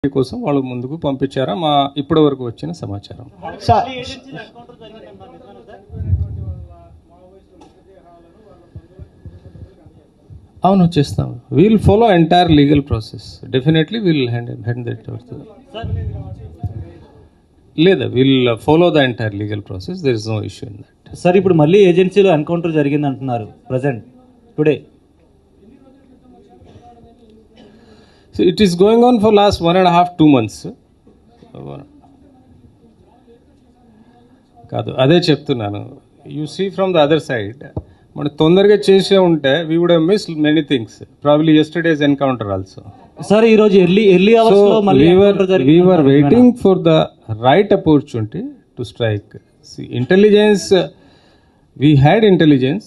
కోసం వాళ్ళు ముందుకు పంపించారా మా ఇప్పటి వరకు వచ్చిన సమాచారం. అవును చేస్తాం. Will follow entire legal process. Definitely will hand that లేదా will follow the entire legal process. There is no issue in that. Sir ఇప్పుడు మళ్ళీ ఏజెన్సీలో ఎన్కౌంటర్ జరిగింది అంటున్నారు present today. So it is going on for last 1.5-2 months. కాదు అదే చెప్తున్నాను. You see from the other side మనం తొందరగా చేసే ఉంటే we would have missed many things. Probably yesterday's encounter also. Sir ఈ రోజు ఎర్లీ అవర్స్ లో మళ్ళీ we were waiting for the right opportunity to strike. See, intelligence, we had intelligence.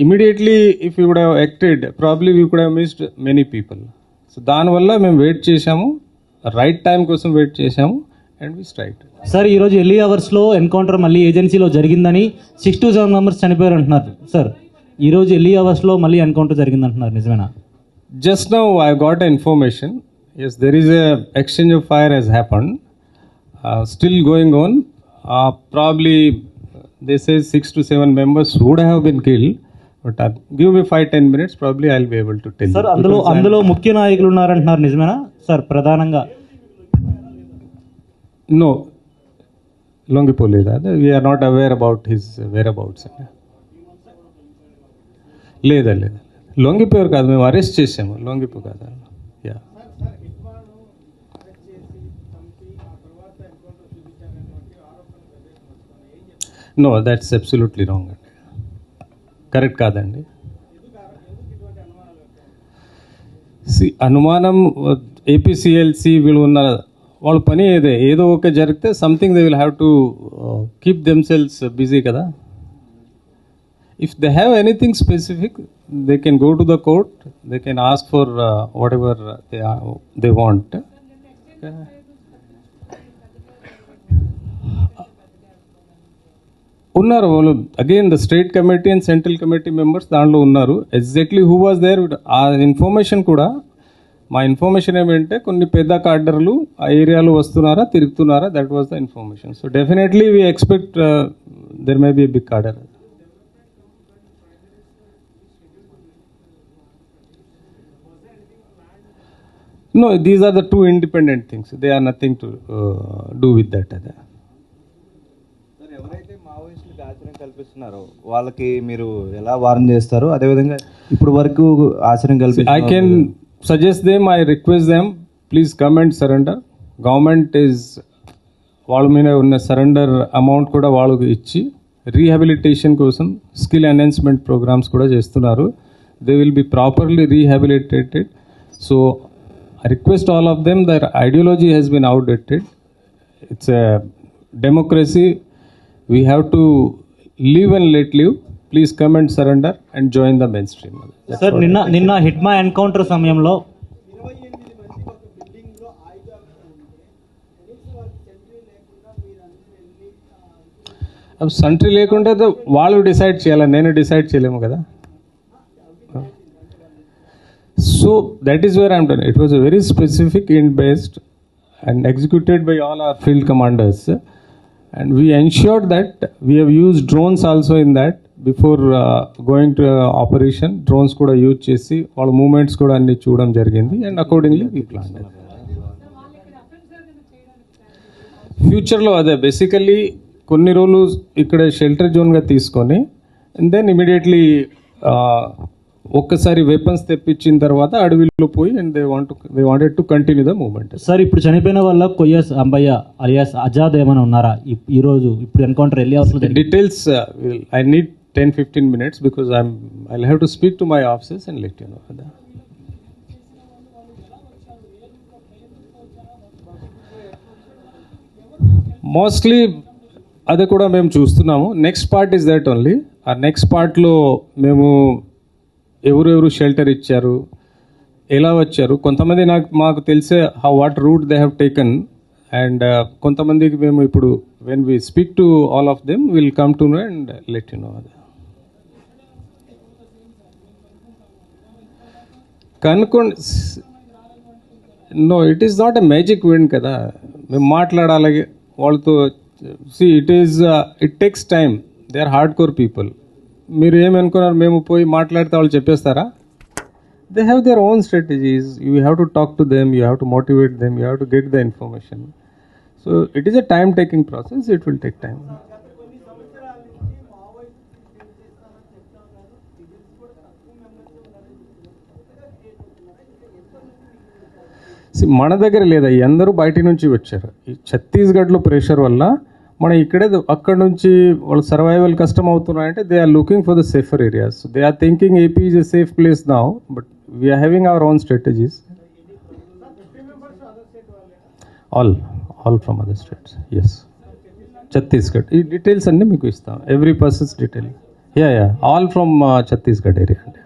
Immediately if we would have acted, probably we could have missed many people. So దానివల్ల మేము wait చేసాము, right time కోసం wait చేసాము and we strike. Sir ఈరోజు early అవర్స్లో encounter మళ్ళీ ఏజెన్సీలో జరిగిందని 6 to 7 మెంబర్స్ చనిపోయారు అంటున్నారు. సార్ ఈరోజు ఎర్లీ అవర్స్లో మళ్ళీ ఎన్కౌంటర్ జరిగింది అంటున్నారు, నిజమేనా? Just now I got information. Yes, there is a exchange of fire has happened, still going on. Probably they say 6 to 7 members would have been killed. But give me 5-10 minutes, probably I'll be able to tell. Sir అందులో ముఖ్య నాయకులు ఉన్నారంటున్నారు, నిజమేనా sir? ప్రధానంగా no, లొంగిపోలేదు. We're not aware about his whereabouts. లేదా లొంగిపోయారు కాదు, మేము అరెస్ట్ చేసాము. లొంగిపో కాదు. Yeah, no, that's absolutely wrong అండి. కరెక్ట్ కాదండి. అనుమానం ఏపీసీఎల్సీ వీళ్ళు ఉన్న వాళ్ళ పని ఏదో ఒక జరిగితే something they will have to keep themselves busy కదా. If they have anything specific they can go to the court, they can ask for whatever they want. ఉన్నారు వాళ్ళు. Again the state committee and central committee members దాంట్లో ఉన్నారు. Exactly who was there ఆ information కూడా మా information ఏమంటే కొన్ని పెద్ద కార్డర్లు ఆ ఏరియాలో వస్తున్నారా, తిరుగుతున్నారా, that was the information. So definitely we expect there may be a big cadre. No, these are the two independent things. They are nothing to do with that. అదే ఎవరైతే మావోయిస్టులకు ఆశ్రయం కల్పిస్తున్నారో వాళ్ళకి మీరు ఎలా వార్న్ చేస్తారు? అదేవిధంగా ఇప్పుడు వరకు ఆశ్రయం I can suggest them, I request them, please come and surrender. Government is వాళ్ళ మీద ఉన్న సరెండర్ అమౌంట్ కూడా వాళ్ళకు ఇచ్చి రీహాబిలిటేషన్ కోసం స్కిల్ ఎన్హాన్స్మెంట్ ప్రోగ్రామ్స్ కూడా చేస్తున్నారు. They will be properly rehabilitated. So I request all of them, their ideology has been outdated. It's a democracy. We have to live and let live. Please come and surrender and join the mainstream. Sir నిన్న Hidma encounter సమయంలో sentry లేకుంటే వాళ్ళు decide చేయాలి, నేను decide చేయలేము కదా. So that is where I'm done. It was a very specific ఇంట్ based and executed by all our field commanders, and we ensured that we have used drones also in that before going to operation. Drones kuda use chesi all movements kuda anni chudam jarigindi and accordingly we planned it. Future lo ade basically konni rolu ikkada shelter zone ga teeskoni and then immediately ఒక్కసారి weapons తెప్పించిన తర్వాత అడవిలో పోయి and they wanted to continue the movement. Sir ఇప్పుడు చనిపోయిన వాళ్ళ కొయ్యస్ Ambaiah alias Azad ఏమైనా ఉన్నారా ఈరోజు ఇప్పుడు ఎన్కౌంటర్ ఎర్లీ అవర్స్లో? Details I need 10-15 minutes because I'll have to speak to my officers and let you know. Mostly అది కూడా మేము చూస్తున్నాము. Next part is that only. ఆ నెక్స్ట్ పార్ట్లో మేము ఎవరెవరు షెల్టర్ ఇచ్చారు, ఎలా వచ్చారు, కొంతమంది మాకు తెలిసే what route they have taken and కొంతమందికి మేము ఇప్పుడు when we speak to all of them will come to know and let you know. కనుక్కోండి. No it is not a magic wand కదా, మేము మాట్లాడాలి వాళ్ళతో. It takes time, they are hard core people. మీరు ఏమనుకున్నారు మేము పోయి మాట్లాడితే వాళ్ళు చెప్పేస్తారా? They have their own strategies, you have to talk to them, you have to motivate them, you have to get the information. So it is a time taking process, it will take time. మన దగ్గర లేదా, అందరూ బయట నుంచి వచ్చారు. ఈ ఛత్తీస్గఢ్లో pressure వల్ల మన ఇక్కడే అక్కడ నుంచి వాళ్ళు సర్వైవల్ కష్టం అవుతున్నాయంటే they are looking for the safer areas. They are thinking AP is a safe place now, but we're having our own strategies. All from other states, yes. Chhattisgarh ఈ డీటెయిల్స్ అన్నీ మీకు ఇస్తాం, every person's detail. Yeah all from Chhattisgarh area అండి.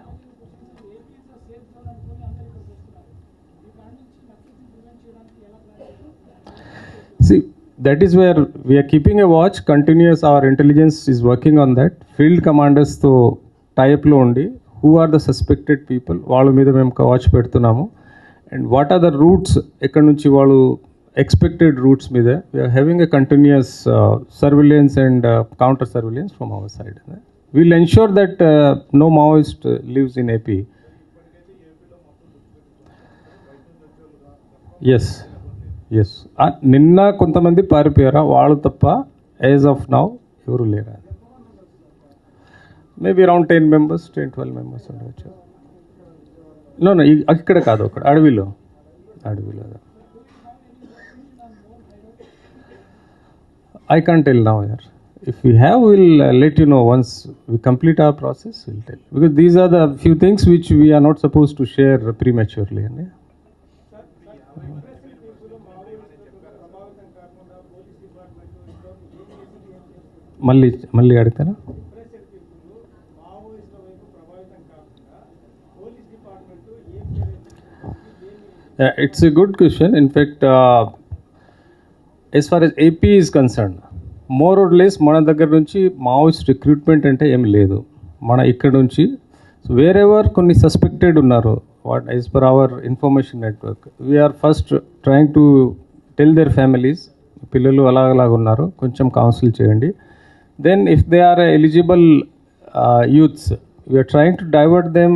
See, that is where we are keeping a watch, continuous, our intelligence is working on that. Field commanders తో టైప్లో ఉండి who are the suspected people వాళ్ళ మీద మేము వాచ్ పెడుతున్నాము. And what are the routes, ఎక్కడి నుంచి వాళ్ళు ఎక్స్పెక్టెడ్ రూట్స్ మీద we're having a continuous surveillance and counter surveillance from our side. We'll ensure that no Maoist lives in AP. Yes. నిన్న కొంతమంది పారిపోయారా, వాళ్ళు తప్ప యాజ్ ఆఫ్ నౌ ఎవరు లేరా. మేబీ అరౌండ్ 10 members, 10-12 members ఉండవచ్చు. నో ఇక్కడ కాదు, అక్కడ అడవిలో. I can't tell now, yaar. If we have, we'll let you know once we complete our process. We'll tell, because these are the few things which we are not supposed to share prematurely. మళ్ళీ అడుగుతారా? It's a good question. In fact, as far as AP is concerned, more or less మన దగ్గర నుంచి Maoist recruitment అంటే ఏం లేదు. మన ఇక్కడ నుంచి వేర్ ఎవర్ కొన్ని సస్పెక్టెడ్ ఉన్నారు, what as per our information network, we're first trying to tell their families, పిల్లలు అలాగలాగా ఉన్నారు, కొంచెం కౌన్సిల్ చేయండి. Then if they are eligible youths, we are trying to divert them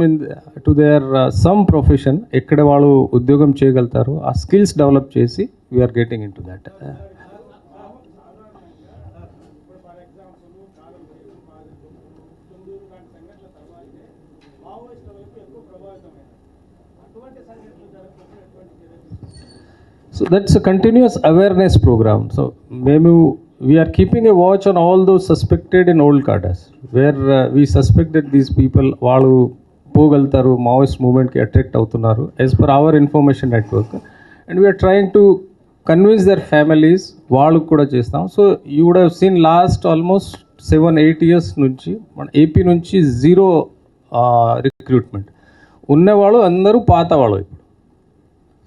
to their some profession, ekkada vallu udyogam cheyagaltaru, aa skills develop chesi we are getting into that. So that's a continuous awareness program. So we are keeping a watch on all those suspected in old cadres where we suspect that these people వాళ్ళు పోగలుగుతారు, Maoist మూవ్మెంట్కి attract అవుతున్నారు as per our information network. And we're trying to convince their families, వాళ్ళకు కూడా చేస్తాం. So you would have seen last almost 7-8 years నుంచి మన AP నుంచి జీరో రిక్రూట్మెంట్, ఉన్నవాళ్ళు అందరూ పాత వాళ్ళు.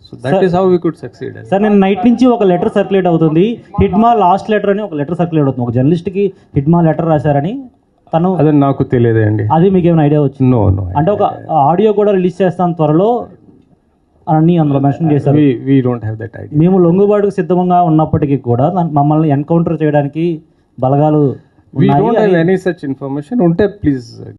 So that is how we could succeed. Sir, నేను నైట్ నుంచి ఒక లెటర్ సర్క్యులేట్ అవుతుంది, హిడ్మా లాస్ట్ లెటర్ అని ఒక లెటర్ సర్క్యులేట్ అవుతుంది. ఒక జర్నలిస్ట్కి హిడ్మా లెటర్ రాశారని తను, అదే నాకు తెలియదండి. అది మీకు ఏమైనా ఐడియా వచ్చింది? నో. అంటే ఒక ఆడియో కూడా రిలీజ్ చేస్తాను త్వరలో అని అందులో మెన్షన్ చేశారు. We don't have that idea. మేము లొంగుబాటుకు సిద్ధంగా ఉన్నప్పటికీ కూడా మమ్మల్ని ఎన్కౌంటర్ చేయడానికి బలగాలు We don't have any such information. ఉంటే ప్లీజ్